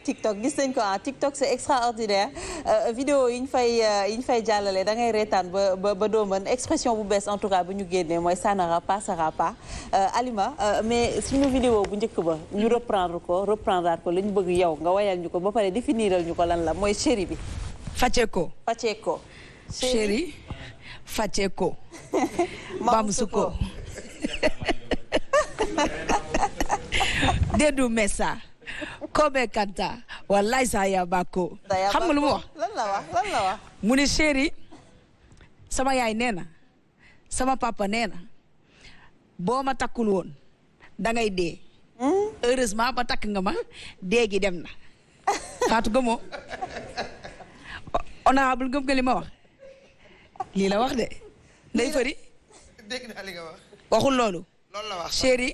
TikTok gis nañ ko ah TikTok c'est extraordinaire vidéo yi ñu fay jàllale da ngay reetaan ba doo mën expression bu bees en tout cas bu ñu génnee mooy ça n'ira pas Alima mais suñu vidéo bu njëkk ba ñu reprendre ko la ñu bëgg yow nga wayal ñu ko ba pare définiral ñu ko lan la mooy chéri bi. Faceko. Chéri Faceko. Bamsuko. Dedu Mesa. Kobe Kanta. Wallahi saya bako. Xam nga lu mu wax? Lan la wax? Mu ne chéri sama yaay nee na sama papa nee na boo ma takkul woon dangay dee. Heureusement ba takk nga ma dee gi dem na. Fatou gëmoo honorable gëm nga li ma wax lii la wax de ndey fëri dégg naa li nga wax waxul loolu la wax chéri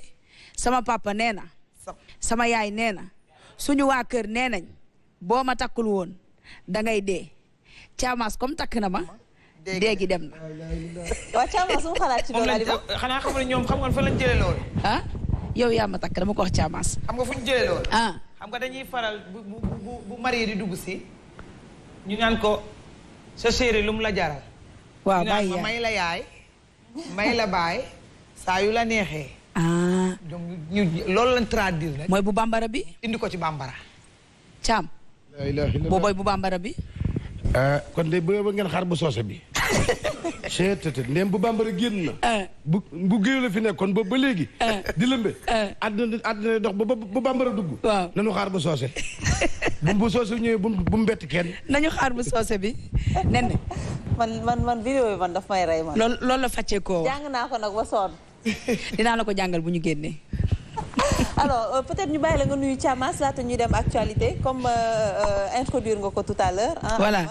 sama papa nee na sama yaay nee na suñu waa kër nee nañ boo ma takkul woon dangay dee Thiamas comme takk na ma dee gi dem na. waaw Thiamas su xalaat ci loolu Alima xanaa xam ne ñoom xam nga fa lañ jëlee loolu. ah yow yaa ma takk dama ko wax Thiamas. xam nga fu ñu jëlee loolu. ah xam nga dañuy faral bu marié di dugg si ñu naan ko sa chéri lu mu la jaral. waaw ñu naan ma may la yaay may la baay saa yu la neexee. ah donc ñu loolu lañ traduire rek. mooy bu bambara bi. indi ko ci bambara. Thiam. booboy bu bambara bi. kon de ba ngeen xaar bu soose bi. cheetete ndéem bu bambara génn na. bu géew la fi nekkoon ba léegi. di lëmbe. àddina dox ba bambara dugg. waaw nañu xaar bu soose. bu soose ñëwee bu mu bett kenn. nañu xaar bu soose bi nen. man vidéo yi man daf may rey man. loolu la fàccee koo. jàng naa ko nag ba sonn. dinaa la ko jàngal bu ñu génnee. alors peut-être ñu bàyyi la nga nuyu Thiamas laata ñuy dem actualité comme introduire nga ko tout à l'heure voilà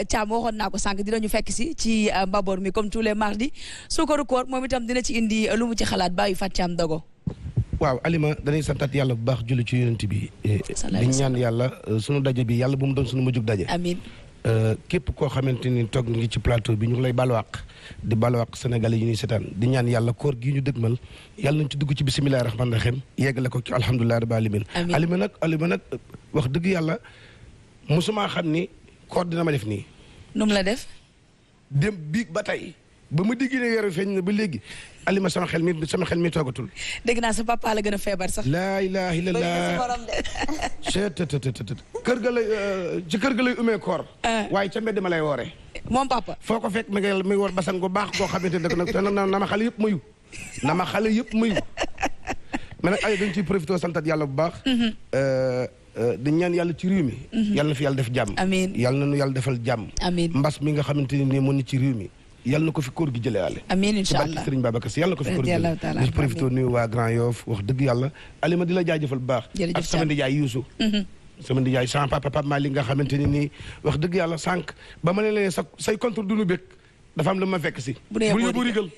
Thiam waxoon naa ko sànq dinañu fekk si ci Mbabor mi comme tous les mardis suukaru koor moom itam dina ci indi lu mu ci xalaat bàyyi fat Thiam dogo waaw Alima dañuy santat yàlla bu baax julli ci yonent bi di ñaan yàlla sunu daje bi yàlla bu mu doon sunu mujjug daje amiin képp koo xamante ni toog ngi ci plateau bi ñu ngi lay balwaq di balwaq sénégalais yi ñuy seetaan di ñaan yàlla koor gi ñu dëgmal yàlla nañ ci dugg ci bisimilahi rahmaani rahim yeggale ko ci alhamdulilahi rabbil alamin Alima nag wax dëgg yàlla mosuma xam ni koor dina ma def nii nu mu la def dem biig ba tey ba ma digg ne weeru feeñ na ba léegi Alima sama xel mi toogatul. dégg naa sa papa la gën a feebar sax. laa ilaaha illallaah. kër ga lay ci kër ga lay umee koor. waaye ca mbedd ma lay wooree. moom papa. foo ko fekk mi ngi woor basan gu baax goo xamante ne nag na ma xale yëpp mayu. mais nag ay dañ ciy profité santat yàlla bu baax. di ñaan yàlla ci réew mi. yàlla na fi yàlla def jàmm. amiin yàlla na nu yàlla defal jàmm. amiin mbas mi nga xamante ne nii moo ni ci réew mi. yàlla na ko fi kóor gi jëlee àlle. amiin incha allah Serigne Babacar Sy yàlla na ko fi kóor gi jëlee. di profité nuyu waa Grand Yoff wax dëgg yàlla. Alima di la jaajëfal bu baax. ak sama ndijaay Youssou. sama ndijaay sama papa Mali nga xamante ne nii wax dëgg yàlla sànq ba ma ne leen say contre du nu bëgg dafa am lu ma fekk si. bu yóbbu rigal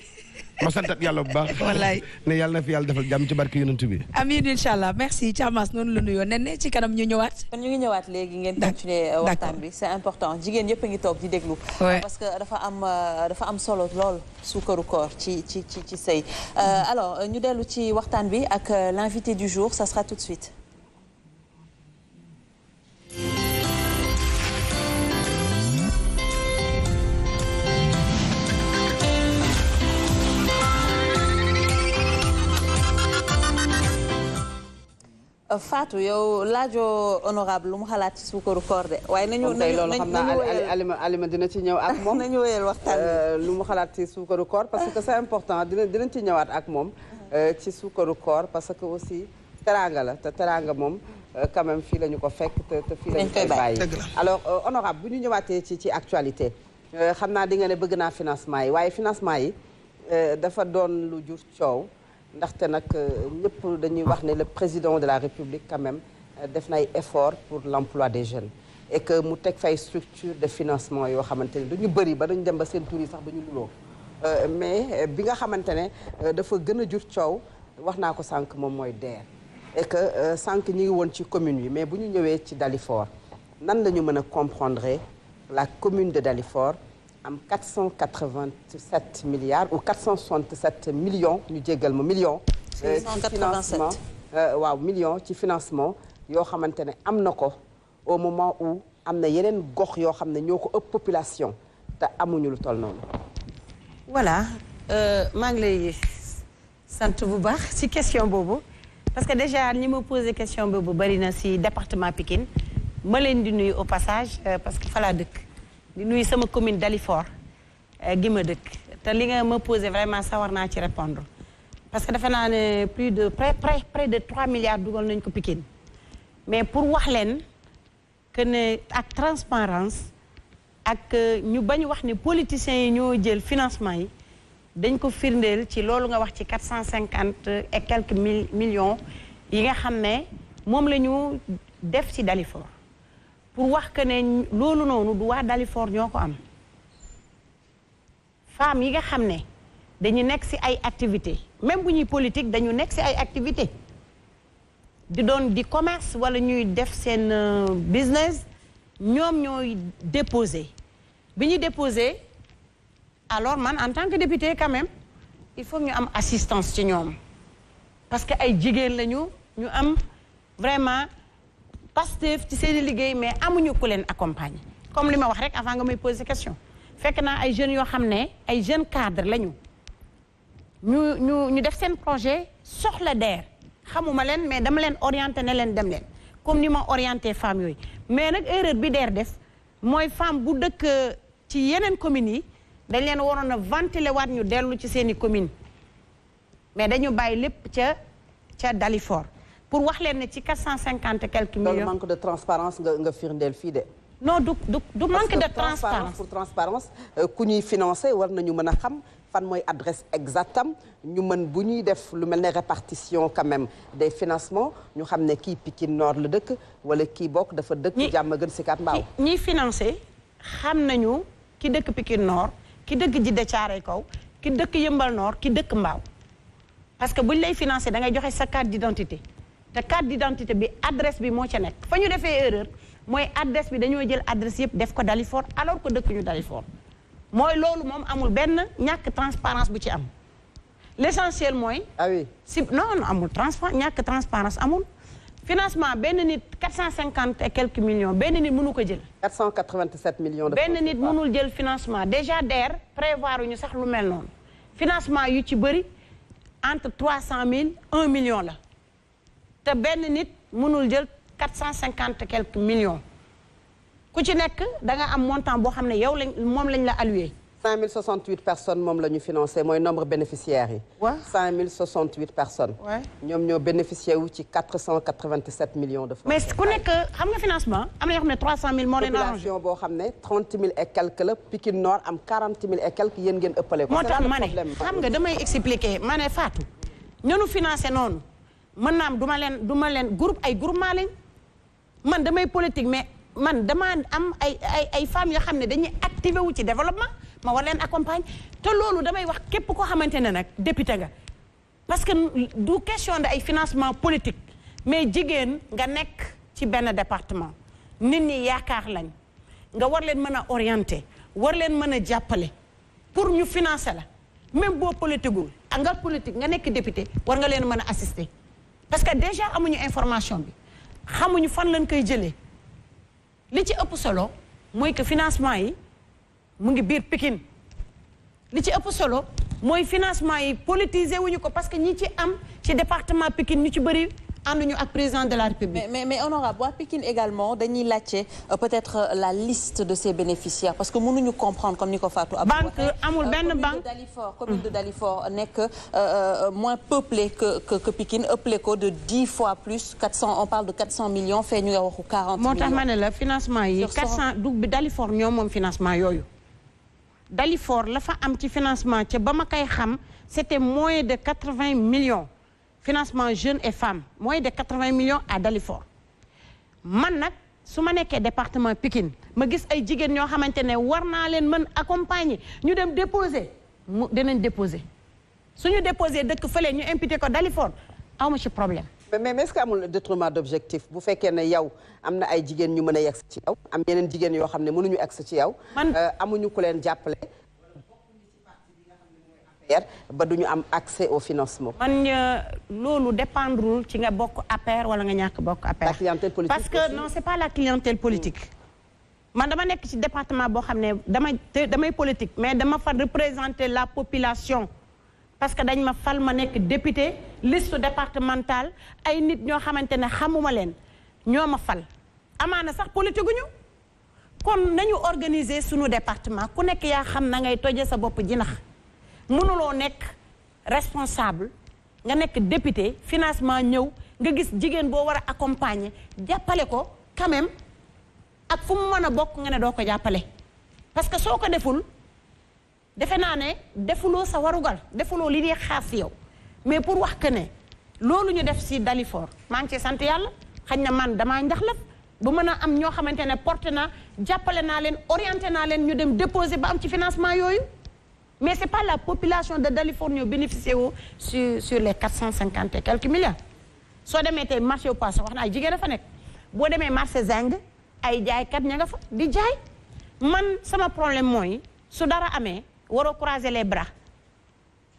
ma santat yàlla bu baax. wallaay ne yàlla na fi yàlla defal jàmm ci barke yonent bi. amiin incha allah merci Thiamas noonu la nuyoo nen ci kanam ñu ñëwaat. kon ñu ngi ñëwaat léegi ngeen continuer waxtaan bi c'est important jigéen yëpp a ngi toog di déglu. parce que dafa am solo lool suukaru koor ci sëy. alors ñu dellu ci waxtaan bi ak l'invité du jour ça sera tout de suite. Fatou yow laajoo honorable lu mu xalaat ci suukaru koor de waaye nañu loolu xam naa Alima dina ci ñëw ak moom nañu wéyal waxtaan bi lu mu xalaat ci suukaru koor parce que c'est important dinañ ci ñëwaat ak moom ci suukaru koor parce que aussi teraanga la te teraanga moom quand même fii la ñu ko fekk te fii la ñu koy bàyyi alors honorable bu ñu ñëwaatee ci actualité xam naa di nga ne bëgg naa financement yi waaye financement yi dafa doon lu jur coow ndaxte nag ñëpp dañuy wax ne le président de la République quand même def na ay effort pour l'emploi des jeunes et que mu teg fay structure de financement yoo xamante ne dañu bëri ba dañu dem ba seen tur yi sax dañu luloo mais bi nga xamante ne dafa gën a jur coow wax naa ko sànq moom mooy DER et que sànq ñi ngi woon ci commune yi mais bu ñu ñëwee ci Dalifort nan la ñu mën a comprendre la commune de Dalifort am 487 milliards ou 467 millions ñu jéggal ma millions ci financement waaw millions ci financement yoo xamante ne am na ko au moment où am na yeneen gox yoo xam ne ñoo ko ëpp population te amuñu lu toll noonu. voilà maa ngi lay sant bu baax ci question boobu parce que déjà ñi ma posé question boobu bari na ci département Pikine ma leen di nuyu au passage parce que fa laa dëkk di nuyu sama commune Dalifort gi ma dëkk te li nga ma posé vraiment sawar naa ci répondre parce que defe naa ne plus de près de 3 milliards dugal nañ ko Pikine mais pour wax leen que ne ak transparence ak ñu bañ wax ne politiciens yi ñoo jël financement yi dañ ko firndeel ci loolu nga wax ci 450 et quelques millions yi nga xam ne moom la ñu def ci Dalifort pour wax que ne loolu noonu du waa Dalifort ñoo ko am femmes yi nga xam ne dañu nekk ci ay activités même bu ñuy politique dañu nekk ci ay activités di doon di commerce wala ñuy def seen business ñoom ñooy déposé bi ñu déposé alors man en tant que député quand même il faut ñu am assistance ci ñoom parce que ay jigéen lañu ñu am vraiment Pastef ci seen i liggéey mais amuñu ku leen accompagner comme li ma wax rek avant nga may poser question fekk naa ay jeunes yoo xam ne ay jeunes cadres lañu ñu def seen projet soxla DER xamuma leen mais dama leen orienté ne leen dem leen comme ni ma orienté femmes yooyu mais nag erreur bi DER def mooy femme bu dëkk ci yeneen communes yi dañ leen waroon a ventiler waat ñu dellu ci seen i communes mais dañu bàyyi lépp ca Dalifort pour wax leen ne ci 450 et quelques millions. loolu manque de transparence nga firndeel fii de. non du manque de transparence pour transparence ku ñuy financé war nañu mën a xam fan mooy adresse exactam ñu mën bu ñuy def lu mel ne répartition quand même des financements ñu xam ne kii Pikine Nord la dëkk wala kii bokk dafa dëkk Diamaguène Sicap Mbao. ñiy financé xam nañu ki dëkk Pikine Nord ki dëkk Djiddah Thiaroye Kaw ki dëkk Yeumbeul Nord ki dëkk Mbao parce que bu ñu lay financé da ngay joxe sa carte d'identité te carte d'identité bi adresse bi moo ca nekk fa ñu defee erreur mooy adresse bi dañoo jël adresse yëpp def ko Dalifort alors que dëkk ñu Dalifort mooy loolu moom amul benn ñàkk transparence bu ci am l'essentiel mooy. ah oui si non amul ñàkk transparence amul financement benn nit 450 et quelques millions benn nit mënu ko jël. 487 millions de benn nit mënul jël financement déjà DER prévoir ñu sax lu mel noonu financement yu ci bëri entre 300 000 1 million la te benn nit mënul jël 450 et quelques millions ku ci nekk da nga am montant boo xam ne yow moom lañ la alloué. 5068 personnes moom la ñu financé mooy nombre bénéficiaires yi. waaw 5068 personnes. waay ñoom ñoo bénéficié wu ci 487 millions de francs. mais ku nekk xam nga financement am na yoo xam ne 300 000 moo leen arrangé. population boo xam ne 30 000 et quelques la Pikine Nord am 40 000 et quelques yéen ngeen ëppale ko. moo tax ma ne xam nga damay expliquer ma ne Fatou ñunu financé noonu mën naa am du ma leen groupe ay groupement lañ man damay politique mais man dama am ay femmes yoo xam ne dañuy activé wu ci développement ma war leen accompagne te loolu damay wax képp koo xamante ne nag député nga parce que du question de ay financement politique mais jigéen nga nekk ci benn département nit ñi yaakaar lañ nga war leen mën a orienter war leen mën a jàppale pour ñu financer la même boo politiqueul ak nga politique nga nekk député war nga leen mën a assister parce que déjà amuñu information bi xamuñu fan lañ koy jëlee li ci ëpp solo mooy que financement yi mu ngi biir Pikine li ci ëpp solo mooy financement yi politisé wuñu ko parce que ñi ci am ci département Pikine ñu ci bëri ànduñu ak président de la République. mais honorable waa Pikine également dañuy laajte peut-être la liste de ces bénéficiaires parce que mënuñu comprendre comme ni ko Fatou Abdou banque amul benn banque commune de Dalifort nekk moins peuplée que Pikine ëppale ko de 10 fois plus 400 on parle de 400 millions fee ñu nga waxu 40 millions. moo tax ma ne la financement yi 400 du bi Dalifort ñoo moom financement yooyu. Dalifort la fa am ci financement ca ba ma koy xam c'était moins de 80 millions. financement jeunes et femmes moins de 80 millions à Dalifort man nag su ma nekkee département Pikine ma gis ay jigéen ñoo xamante ne war naa leen mën accompagner ñu dem déposer mu dinañ déposer suñu déposer dëkk fële ñu imputé ko Dalifort awma ci problème. mais est-ce que amul détournement d'objectif bu fekkee ne yow am na ay jigéen ñu mën a yegg ci yow am yeneen jigéen yoo xam ne mënuñu egg ci yow. amuñu ku leen jàppale. ba duñu am accès au financement. man loolu dépendrul ci nga bokk APR wala nga ñàkk bokk APR. La clientèle politique parce que non c'est pas la clientèle politique. man dama nekk ci département boo xam ne damay politique mais dama fa représenter la population. parce que dañ ma fal ma nekk député liste départementale ay nit ñoo xamante ne xamuma leen ñoo ma fal amaana sax politique gu ñu kon nañu organiser sunu département ku nekk yaa xam na ngay toje sa bopp jinax mënuloo nekk responsable nga nekk député financement ñëw nga gis jigéen boo war a accompagner jàppale ko quand même ak fu mu mën a bokk nga ne doo ko jàppale parce que soo ko deful defe naa ne defuloo sa warugal defuloo li dee xaar si yow mais pour wax que ne loolu ñu def si Dalifort maa ngi ci sant yàlla xañ na man damaa njaxlaf ba mën a am ñoo xamante ne porté naa jàppale naa leen orienté naa leen ñu dem déposer ba am ci financement yooyu mais c'est pas la population de Dalifort ñoo bénéficié wu sur les 450 et quelques milliards soo demee tey marché au poisson wax na ay jigéen a fa nekk boo demee marché Zing ay jaaykat ña nga fa di jaay man sama problème mooy su dara amee waroo croiser les bras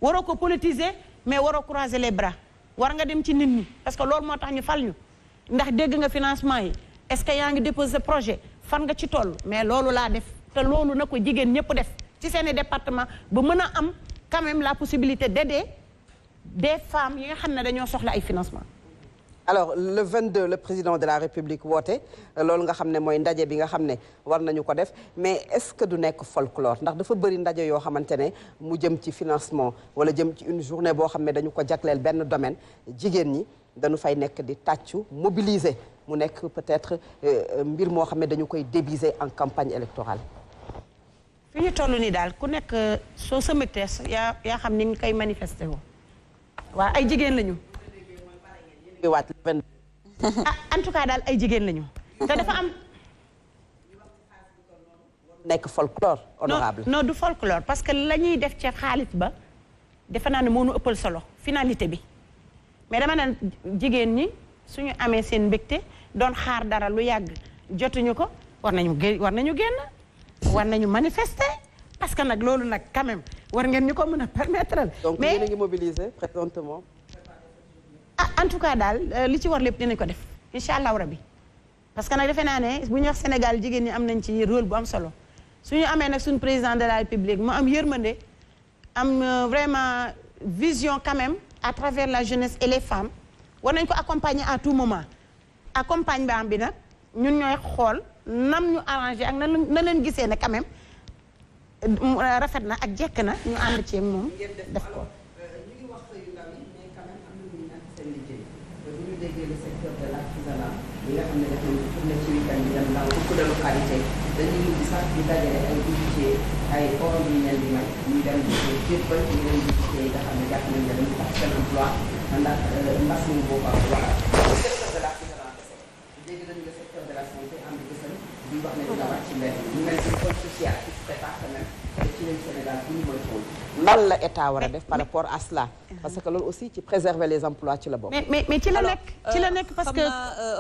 waroo ko politiser mais waroo croiser les bras war nga dem ci nit ñi parce que loolu moo tax ñu fal ñu ndax dégg nga financement yi est-ce que yaa ngi déposer projet fan nga ci toll mais loolu laa def te loolu na ko jigéen ñëpp def ci seeni département ba mën a am quand même la possibilité d'aider des femmes yi nga xam ne dañoo soxla ay financement. alors le 22 le président de la République woote loolu nga xam ne mooy ndaje bi nga xam ne war nañu ko def mais est-ce que du nekk folklore ndax dafa bëri ndaje yoo xamante ne mu jëm ci financement wala jëm ci une journée boo xam ne dañu ko jagleel benn domaine jigéen ñi dañu fay nekk di tàccu mobiliser mu nekk peut-être mbir moo xam ne dañu koy déguiser en campagne électorale. fi ñu toll nii daal ku nekk soo sa mbégte yaa xam ni nga koy manifester woo waaw ay jigéen lañu. En tout cas daal ay jigéen lañu te dafa am. nekk folklore honorable non du folklore parce que la ñuy def ci xaalis ba defe naa ne moo nu ëppal solo finalité bi mais dama ne jigéen ñi suñu amee seen mbégte doon xaar dara lu yàgg jotuñu ko war nañu génn war nañu manifester parce que nag loolu nag quand même war ngeen ñu ko mën a permettre. donc yéen a ngi mobiliser présentement. En tout cas daal li ci war lépp dinañ ko def incha allahu rabi parce que nag defe naa ne bu ñu wax Sénégal jigéen ñi am nañ ci rôle bu am solo suñu amee nag suñu président de la République mu am yërmande am vraiment vision quand même à travers la jeunesse et les femmes war nañ ko accompagner à tout moment accompagnement bi nag ñun ñooy xool nam ñu arrangé ak na leen gisee ne quand même rafet na ak jekk na ñu ànd ci moom def ko. déggee le secteur de l'artisanat bi nga xam ne def nañu tourné ci week-end bi dem dans beaucoup de localités dañuy mujj sax di dajale ay bijoutier ay or yu leen di may ñu dem di ko jébbal ñu leen bijoutier yi nga xam ne jàpp nañ ne dañu tax seen emploi ndax mbas mi boobu ak voilà le secteur de l'artisanat kese dégg nañu le secteur de la santé am di gësal di wax ne dina wàcc ci mbedd ñu mel ni pôle social qui se prépare quand même ci leen Sénégal bu ñu mooy tool lan la état war a def par rapport à cela parce que loolu aussi ci préserver les emplois ci la bokk. mais ci la nekk parce que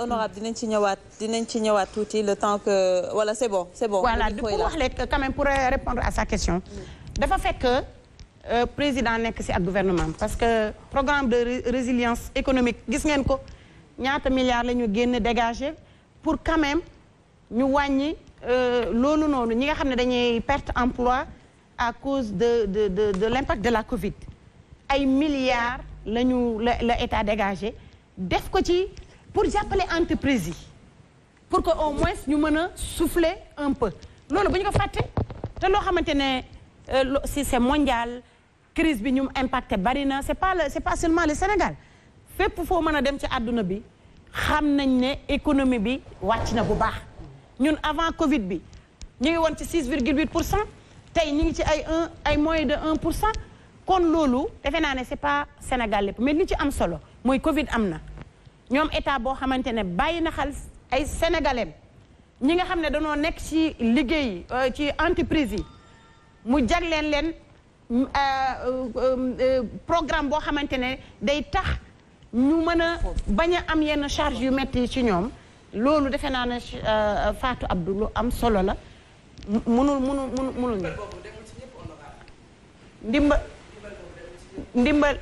honorable dinañ ci ñëwaat tuuti le temps que voilà c'est bon. voilà pour wax lekk quand même pour répondre à sa question. dafa fekk président nekk ci ak gouvernement parce que programme de résilience économique gis ngeen ko ñaata milliards la ñu génn dégager pour quand même ñu wàññi loolu noonu ñi nga xam ne dañuy perte emploi à cause de l'impact de la Covid. ay milliards la état dégagé def ko ci pour jàppale entreprise yi pour que au moins ñu mën a souffler un peu loolu bu ñu ko fàtte te loo xamante ne si c'est mondial crise bi ñu impacté bari na c'est pas seulement le Sénégal fépp foo mën a dem ci àdduna bi xam nañ ne économie bi wàcc na bu baax ñun avant Covid bi ñu ngi woon ci 6,8% tey ñu ngi ci ay moins de 1%. kon loolu defe naa ne c'est pas Sénégal lépp mais li ci am solo mooy Covid am na ñoom état boo xamante ne bàyyi na xaalis ay sénégalais ñi nga xam ne dañoo nekk ci liggéey ci entreprise yi mu jagleen leen programme boo xamante ne day tax ñu mën a bañ a am yenn charge yu metti ci ñoom loolu defe naa ne Fatou Abdou lu am solo la munul ndimba ndimbal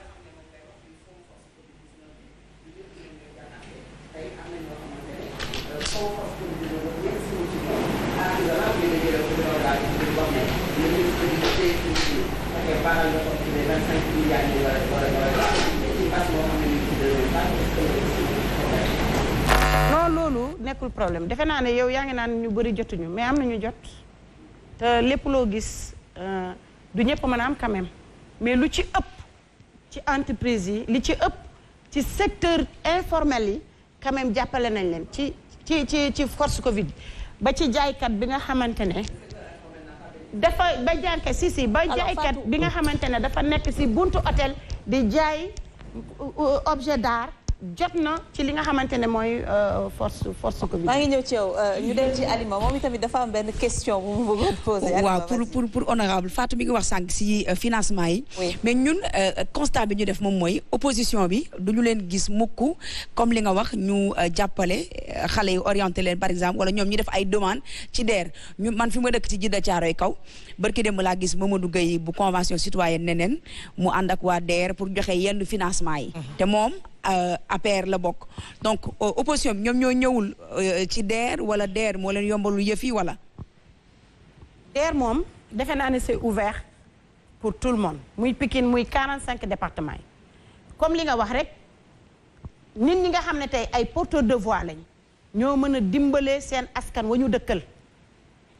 non loolu nekkul problème defe naa ne yow yaa ngi naan ñu bëri jotuñu mais am nañu jot te lépp loo gis du ñëpp mën a am quand même mais lu ci ëpp ci entreprise yi li ci ëpp ci secteur informel yi quand même jàppale nañ leen ci force Covid ba ci jaaykat bi nga xamante ne dafa ba jaaykat ba jaaykat bi nga xamante ne dafa nekk si buntu hôtel di jaay objet d'art jot na ci li nga xamante ne mooy force Covid. maa ngi ñëw ci yow ñu dem ci Alima moom itamit dafa am benn question bu mu bëggoon poser. waaw pour honorable Fatou mi ngi wax sànq si financement yi. mais ñun constat bi ñu def moom mooy opposition bi du ñu leen gis mukk comme li nga wax ñu jàppale xale yi orienté leen par exemple wala ñoom ñu def ay demande ci DER ñu man fi ma dëkk ci Jidda Caaroy kaw barki démb laa gis Mamadou Gueye bu convention citoyenne neneen mu ànd ak waa DER pour joxe yenn financement yi. te moom. APR la bokk donc opposition bi ñoom ñoo ñëwul ci DER wala DER moo leen yombalul yëf yi wala. DER moom defe naa ne c'est ouvert pour tout le monde muy Pikine muy 45 départements yi comme li nga wax rek nit ñi nga xam ne tey ay porteurs de voix lañ ñoo mën a dimbale seen askan wa ñu dëkkal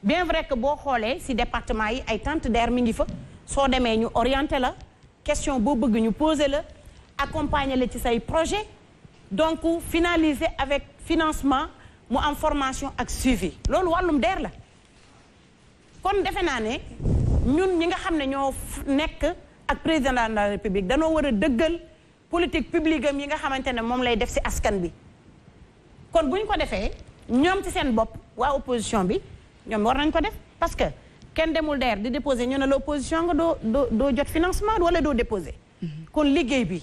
bien vrai que boo xoolee ci département yi ay tente DER mi ngi fa soo demee ñu orienté la question boo bëgg ñu poser la. accompagner la ci say projet donc finaliser avec financement mu am formation ak suivi loolu wàllum DER la kon defe naa ne ñun ñi nga xam ne ñoo nekk ak président de la République danoo war a dëggal politique publique am yi nga xamante ne moom lay def ci askan bi kon bu ñu ko defee ñoom ci seen bopp waa opposition bi ñoom war nañ ko def parce que kenn demul DER di déposer ñu ne la opposition nga doo jot financement wala doo déposer kon liggéey bi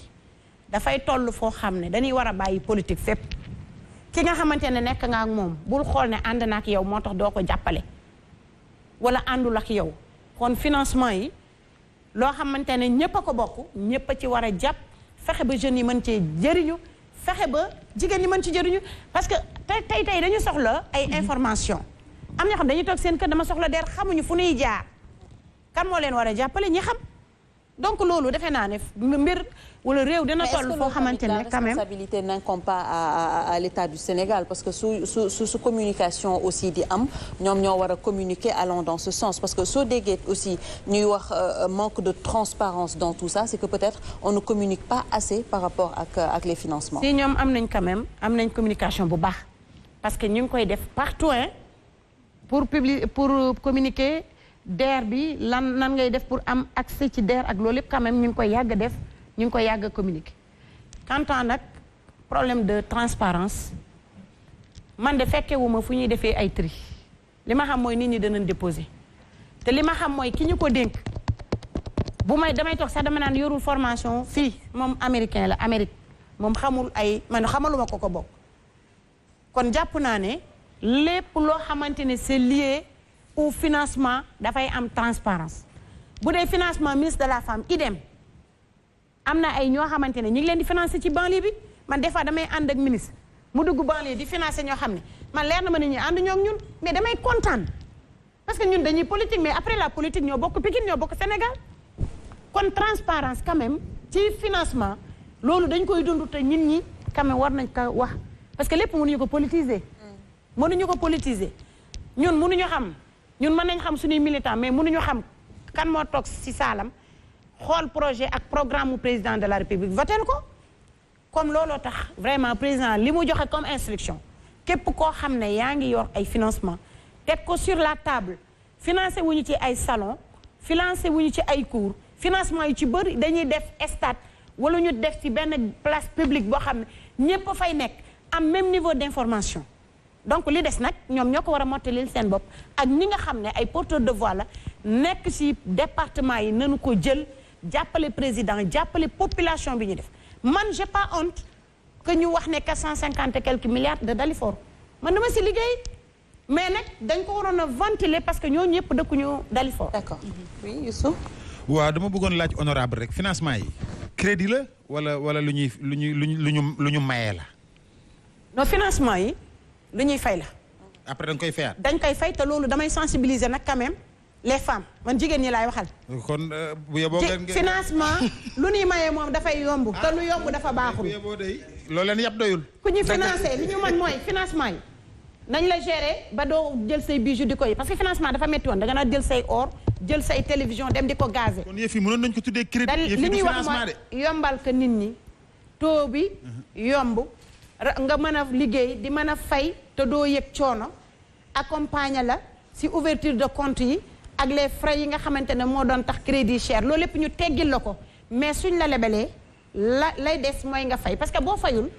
dafay toll foo xam ne dañuy war a bàyyi politique fépp ki nga xamante ne nekk nga ak moom bul xool ne ànd na ak yow moo tax doo ko jàppale wala àndul ak yow kon financement yi loo xamante ne ñëpp a ko bokk ñëpp a ci war a jàpp fexe ba jeunes yi mën cee jëriñu fexe ba jigéen ñi mën ci jëriñu parce que tey dañu soxla ay information am ñoo xam dañuy toog seen kër dama soxla DER xamuñu fu ñuy jaar kan moo leen war a jàppale ñi xam donc loolu defe naa ne mbir wala réew dina toll foo xamante ne quand même responsabilité n'incombe pas à l'État du Sénégal parce que su communication aussi di am ñoom ñoo war a communiquer allant dans ce sens parce que soo déggee aussi ñuy wax manque de transparence dans tout ça c'est que peut-être on ne communique pas assez par rapport ak les financements. si ñoom am nañ quand même am nañ communication bu baax parce que ñu ngi koy def partout pour communiquer. DER bi nan ngay def pour am accès ci DER ak loolu lépp quand même ñu ngi koy yàgg def ñu ngi koy yàgg communiquer quant à nag problème de transparence man de fekkewuma fu ñuy defee ay tri li ma xam mooy nit ñi danañ déposer te li ma xam mooy ki ñu ko dénk damay toog sax dama naan yorul formation fii moom américain la Amérique moom man xamaluma ko bokk kon jàpp naa ne lépp loo xamante ne c'est lié au financement dafay am transparence bu dee financement ministre de la femme idem am na ay ñoo xamante ne ñu ngi leen di financer ci banlieue bi man des fois damay ànd ak ministre mu dugg banlieue di financer ñoo xam ne man leer na ma ne ñu ànd ñoo ak ñun mais damay kontaan parce que ñun dañuy politique mais après la politique ñoo bokk Pikine ñoo bokk Sénégal kon transparence quand même ci financement loolu dañ koy dund te nit ñi quand même war nañ ko wax parce que lépp mënuñu ko politiser. mënuñu ko politiser ñun mënuñu xam. ñun mën nañ xam suñuy militant mais mënuñu xam kan moo toog ci saalam xool projet ak programme mu président de la république votel ko comme looloo tax vraiment président li mu joxe comme instruction képp koo xam ne yaa ngi yor ay financement teg ko sur la table financé wuñu ci ay salon financé wuñu ci ay cours financement yi ci bëri dañuy def stade wala ñu def ci benn place publique boo xam ne ñépp a fay nekk am même niveau d'information donc li des nag ñoom ñoo ko war a mottalil seen bopp ak ñi nga xam ne ay porteurs de voix la nekk ci département yi nañu ko jël jàppale président jàppale population bi ñu def man j'ai pas honte que ñu wax ne 450 et quelques milliards de Dalifort man dama ci liggéey mais nag dañ ko waroon a ventiler parce que ñoo ñëpp dëkkuñu Dalifort. D'accord oui Youssou. waaw dama bëggoon laaj honorable rek financement yi crédit la wala lu ñu mayee la. non financement yi lu ñuy fay la. après dañ koy fayaat. dañ koy fay te loolu damay sensibiliser nag quand même les femmes man jigéen ñi laay waxal. kon bu yeboo ngeen financement lu ñuy mayee moom dafay yomb. te lu yomb dafa baaxul. bu yeboo day loolu leen yàpp doyul. ku ñu financé li ñu mën mooy financement yi. nañ la gérer ba doo jël say bijoux di koy parce que financement dafa métti woon da nga naa jël say or jël say télévision dem di ko gazé. kon yëf yi mënoon nañu ko tuddee crédit yëf yi du financement de. yombal que nit ñi taux bi yomb nga mën a liggéey di mën a fay te doo yëg coono accompagner la si ouverture de compte yi ak les frais yi nga xamante ne moo doon tax crédit cher loolu lépp ñu teggil la ko mais suñ la lebalee lay des mooy nga fay parce que boo fayul